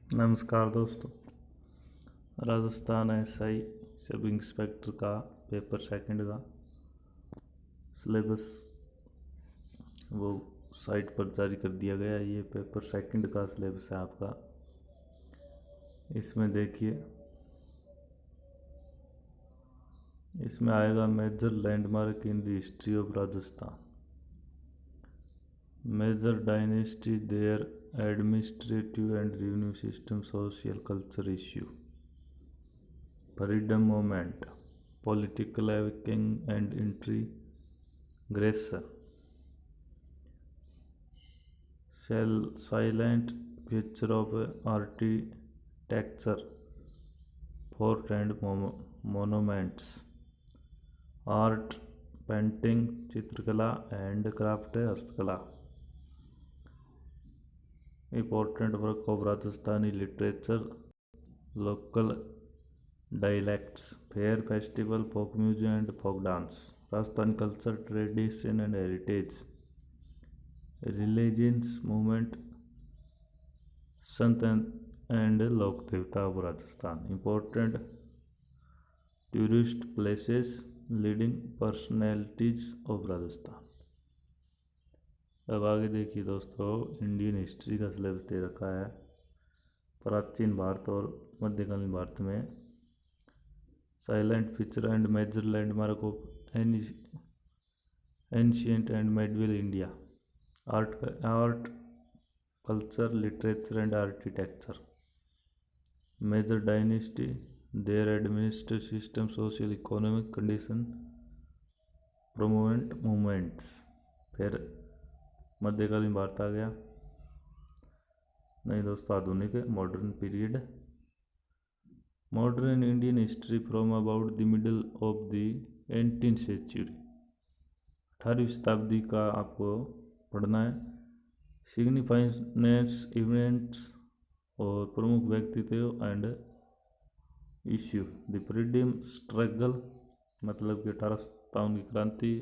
नमस्कार दोस्तों। Rajasthan SI sub inspector का पेपर सेकंड का सिलेबस वो साइट पर जारी कर दिया गया। ये पेपर सेकंड का सिलेबस है आपका। इसमें देखिए, इसमें आएगा major landmark in the history of Rajasthan, major dynasty, their administrative and revenue system, social culture issue, freedom movement, political awakening and integration, silent future of architecture, fort and monuments, art, painting, चित्रकला and craft हस्तकला, important work of Rajasthani literature, local dialects, fair, festival, folk music and folk dance, Rajasthani culture, tradition and heritage, religions movement, संत and लोक देवता of Rajasthan, important tourist places, leading personalities of Rajasthan. अब आगे देखिए दोस्तों, Indian history का syllabus दे रखा है। प्राचीन भारत और मध्यकालीन भारत में silent feature and major landmark of ancient and medieval India, art culture, literature and architecture, major dynasty, their administrative system, social economic condition, prominent movements। फिर मध्यकालीन भारत आ गया, नहीं दोस्तों आधुनिक modern period, modern Indian history from about the middle of the 18th century, 18वीं शताब्दी का आपको पढ़ना है। सिग्निफाइनेंस इवेंट्स और प्रमुख व्यक्तित्व and issue, the freedom struggle मतलब कि 1857 की क्रांति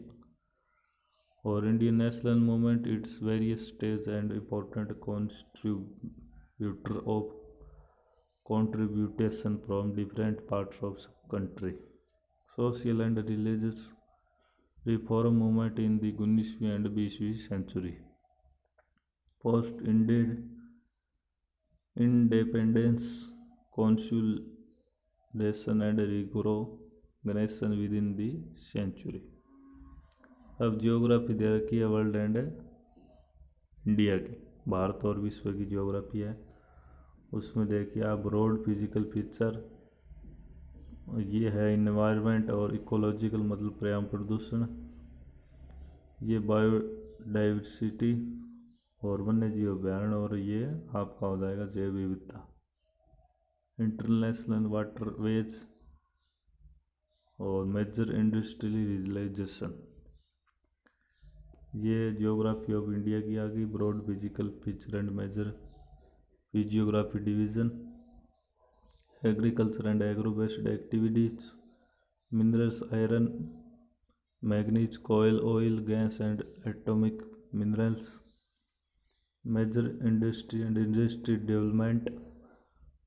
और Indian national movement, its various stage and important contributor of contribution from different parts of country, social and religious reform movement in the 19वीं and 20वीं century, post independence consolidation and recognition within the century। अब geography दे रखी है world and India की, भारत और विश्व की geography है। उसमें देखिए आप, ब्रॉड फिजिकल फीचर ये है इन्वायरमेंट और इकोलॉजिकल मतलब पर्यावरण प्रदूषण, ये बायोडाइवर्सिटी और वन्य जीव अभ्यारण्य, और ये आपका हो जाएगा जैव विविधता, इंटरनेशनल वाटरवेज और मेजर इंडस्ट्रियलाइजेशन। ये जियोग्राफी ऑफ इंडिया की आ गई, broad physical feature and major physiography division, agriculture and agro based activities, minerals, iron, manganese, कोयल, oil, gas and atomic minerals, major industry and industry development,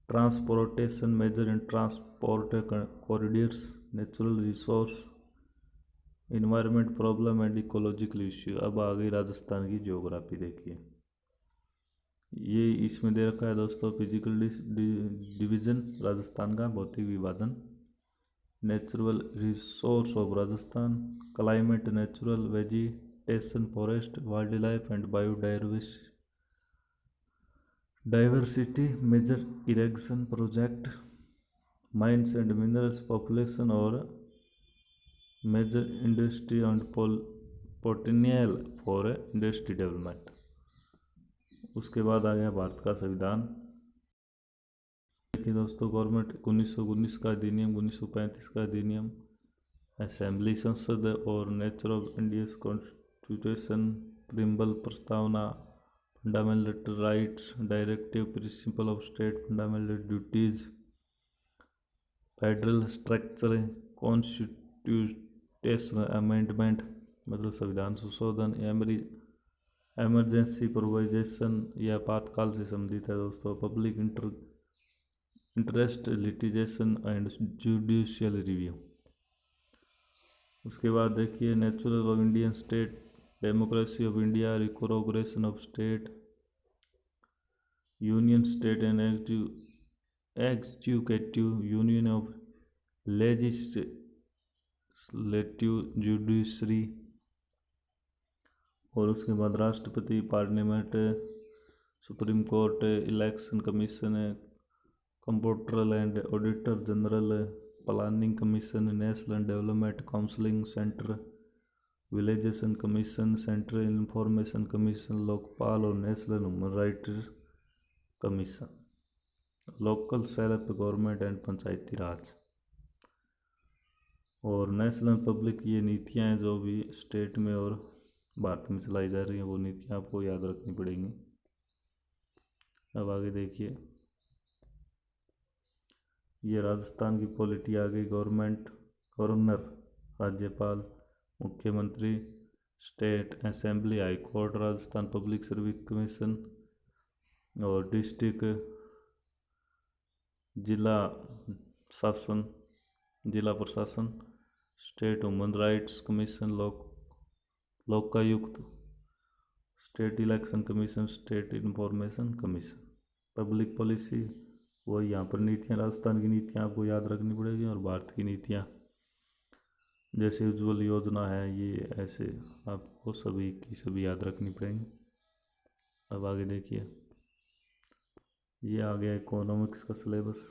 transportation, major in transport corridors, natural resource, environment problem and ecological issue. अब आ गई राजस्थान की geography, देखिए ये इसमें दे रखा है दोस्तों, फिजिकल डिवीजन राजस्थान का, भौतिक विभाजन, natural resource of Rajasthan, climate, natural vegetation, forest, wildlife and biodiversity, major irrigation project, mines and minerals, population और major industry and potential for industry development. उसके बाद आ गया भारत का संविधान। देखिए दोस्तों, गवर्नमेंट 1919 का अधिनियम, 1935 का अधिनियम, असेंबली संसद और nature of India constitution, preamble प्रस्तावना, fundamental rights directive, principle of state fundamental duties, federal structure, constitutional amendment मतलब संविधान संशोधन, इमरजेंसी प्रोविजन या आपातकाल से संबंधित है दोस्तों, public interest litigation and judicial review. उसके बाद देखिए natural of Indian state, democracy of India, recognition of state, union state and executive union of legislative judiciary. और उसके बाद राष्ट्रपति, parliament, supreme court, election commission, comptroller and auditor general, planning commission, national development counselling centre, विलेजेशन commission, central information commission, Lokpal और national human rights commission, local self government and Panchayati Raj. और national public, ये नीतियाँ हैं जो भी स्टेट में और भारत में चलाई जा रही हैं, वो नीतियाँ आपको याद रखनी पड़ेंगी। अब आगे देखिए, ये राजस्थान की पॉलिटी आ गई। गवर्नमेंट, गवर्नर, राज्यपाल, मुख्यमंत्री, state assembly, high court, Rajasthan public service commission और डिस्ट्रिक्ट, जिला शासन, जिला प्रशासन, state human rights commission, Lokayukta, state election commission, state information commission. Public policy, वही यहाँ पर नीतियाँ, राजस्थान की नीतियाँ आपको याद रखनी पड़ेगी और भारत की नीतियाँ जैसे उज्ज्वल योजना है, ये ऐसे आपको सभी की सभी याद रखनी पड़ेंगी। अब आगे देखिए, ये आ गया इकोनॉमिक्स का syllabus.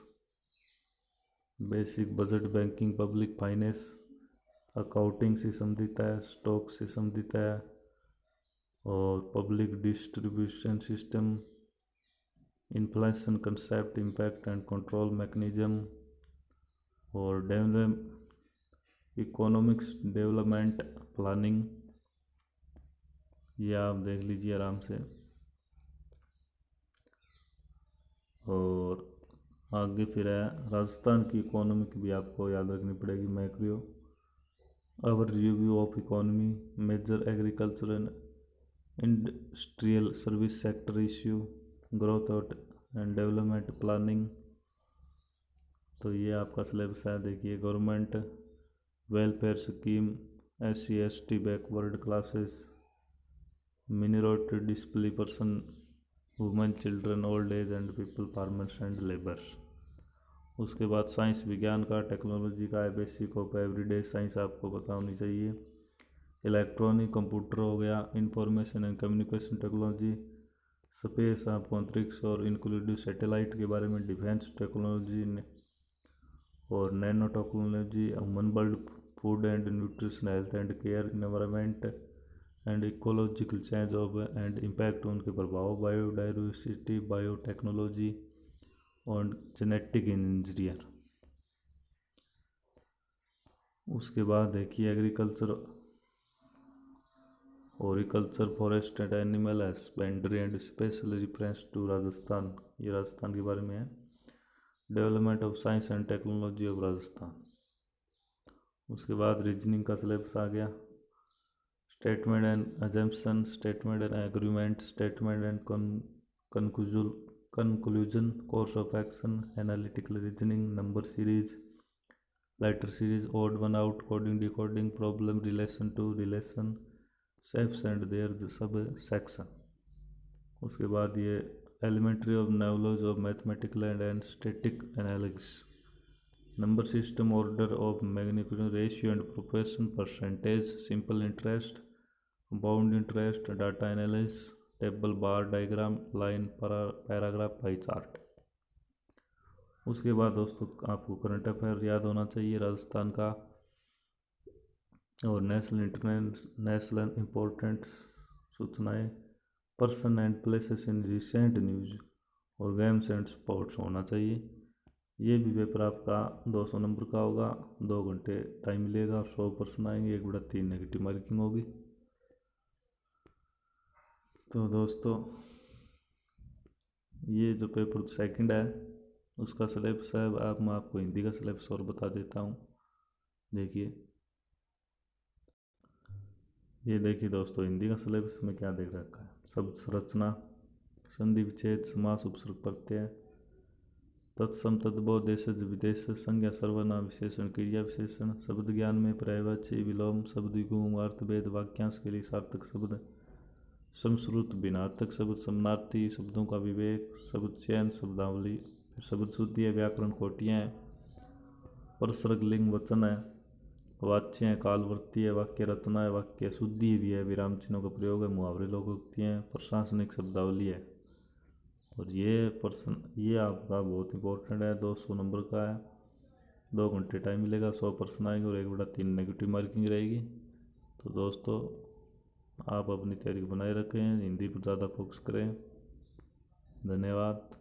Basic budget, banking, public finance, accounting से संबंधित है, स्टॉक से संबंधित है और public distribution system, inflation concept, impact and control mechanism और इकोनॉमिक्स डेवलपमेंट प्लानिंग, ये आप देख लीजिए आराम से। और आगे फिर है राजस्थान की इकोनॉमी की भी आपको याद रखनी पड़ेगी। Macro overview of economy, major agriculture and industrial service sector issue, growth and development planning. तो ये आपका सिलेबस है। देखिए, government welfare scheme, SC/ST backward classes, minority display person, women, children, old age and people, farmers and labours. उसके बाद science विज्ञान का, technology का है, बेसिक ऑफ एवरीडे साइंस आपको पता होनी चाहिए। इलेक्ट्रॉनिक, कंप्यूटर हो गया, information and communication technology, space आपको अंतरिक्ष और इंक्लूडिव सैटेलाइट के बारे में, डिफेंस टेक्नोलॉजी और nano technology, human world, food and nutrition, health and care, environment and ecological change of and impact, उनके प्रभाव, बायोडाइवर्सिटी, बायोटेक्नोलॉजी और जेनेटिक इंजीनियर। उसके बाद देखिए agriculture, horticulture, forest and animal husbandry and special reference to Rajasthan, ये राजस्थान के बारे में है। Development of science and technology of Rajasthan. उसके बाद रीजनिंग का सिलेबस आ गया। Statement and assumption, statement and agreement, statement and conclusion, course of action, analytical reasoning, number series, letter series, odd one out, coding decoding, problem, relation to relation, shapes and their sub section. उसके बाद ये elementary of knowledge of mathematical and static analysis, number system, order of magnitude, ratio and proportion, percentage, simple interest, compound interest, data analysis, table, bar diagram, line, paragraph, pie chart. उसके बाद दोस्तों आपको current affair याद होना चाहिए राजस्थान का और national importance सूचनाएं, person and places in recent news और गेम्स एंड स्पोर्ट्स होना चाहिए। ये भी पेपर आपका 200 नंबर का होगा, 2 घंटे टाइम मिलेगा, 100 प्रश्न आएंगे, 1/3 नेगेटिव मार्किंग होगी। तो दोस्तों ये जो पेपर सेकंड है उसका सिलेबस है। अब मैं आपको हिंदी का सिलेबस और बता देता हूँ। ये देखिए दोस्तों, हिंदी का सिलेबस में क्या देख रखा है। शब्द संरचना, संधि विच्छेद, समास, उपसर्ग प्रत्यय, तत्सम तद्भव देशज विदेश संज्ञा सर्वनाम विशेषण क्रिया विशेषण। शब्द ज्ञान में पर्यायवाची विलोम शब्द युग्म अर्थभेद वाक्यांश के लिए सार्थक शब्द समश्रुत भिन्नार्थक शब्द समानार्थी शब्दों का विवेक शब्द चयन शब्दावली। फिर शब्द शुद्धि है, व्याकरण कोटियाँ हैं, परसर्ग लिंग वचन है, वाच्य है, कालवर्ती है, वाक्य रचना है, वाक्य शुद्धि भी है, विराम चिन्हों का प्रयोग है, मुहावरे लोकोक्तियाँ हैं, प्रशासनिक शब्दावली है। और ये आपका बहुत इंपॉर्टेंट है, 200 नंबर का है, 2 घंटे टाइम मिलेगा, 100 प्रश्न आएंगे और 1/3 नेगेटिव मार्किंग रहेगी। तो दोस्तों आप अपनी तैयारी बनाए रखें, हिंदी पर ज़्यादा फोकस करें। धन्यवाद।